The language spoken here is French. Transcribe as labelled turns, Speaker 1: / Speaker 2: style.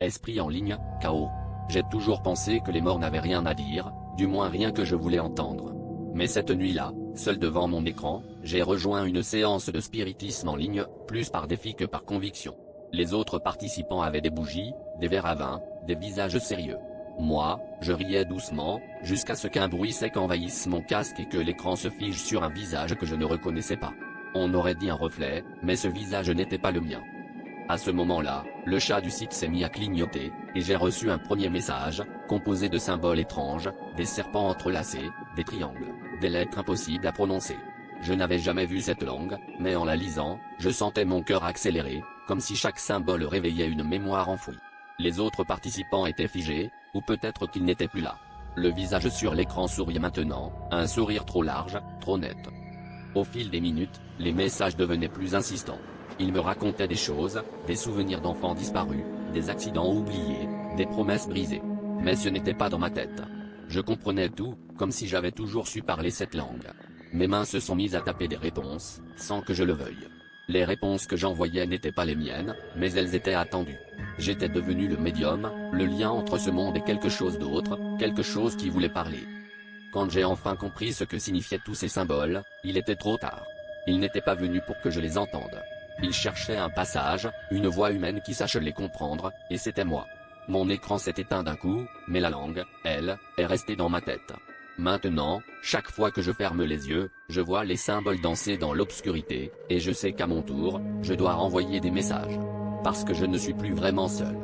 Speaker 1: Esprit en ligne, KO. J'ai toujours pensé que les morts n'avaient rien à dire, du moins rien que je voulais entendre. Mais cette nuit-là, seul devant mon écran, j'ai rejoint une séance de spiritisme en ligne, plus par défi que par conviction. Les autres participants avaient des bougies, des verres à vin, des visages sérieux. Moi, je riais doucement, jusqu'à ce qu'un bruit sec envahisse mon casque et que l'écran se fige sur un visage que je ne reconnaissais pas. On aurait dit un reflet, mais ce visage n'était pas le mien. À ce moment-là, le chat du site s'est mis à clignoter, et j'ai reçu un premier message, composé de symboles étranges, des serpents entrelacés, des triangles, des lettres impossibles à prononcer. Je n'avais jamais vu cette langue, mais en la lisant, je sentais mon cœur accélérer, comme si chaque symbole réveillait une mémoire enfouie. Les autres participants étaient figés, ou peut-être qu'ils n'étaient plus là. Le visage sur l'écran souriait maintenant, un sourire trop large, trop net. Au fil des minutes, les messages devenaient plus insistants. Ils me racontaient des choses, des souvenirs d'enfants disparus, des accidents oubliés, des promesses brisées. Mais ce n'était pas dans ma tête. Je comprenais tout, comme si j'avais toujours su parler cette langue. Mes mains se sont mises à taper des réponses, sans que je le veuille. Les réponses que j'envoyais n'étaient pas les miennes, mais elles étaient attendues. J'étais devenu le médium, le lien entre ce monde et quelque chose d'autre, quelque chose qui voulait parler. Quand j'ai enfin compris ce que signifiaient tous ces symboles, il était trop tard. Ils n'étaient pas venus pour que je les entende. Ils cherchaient un passage, une voix humaine qui sache les comprendre, et c'était moi. Mon écran s'est éteint d'un coup, mais la langue, elle, est restée dans ma tête. Maintenant, chaque fois que je ferme les yeux, je vois les symboles danser dans l'obscurité, et je sais qu'à mon tour, je dois renvoyer des messages. Parce que je ne suis plus vraiment seul.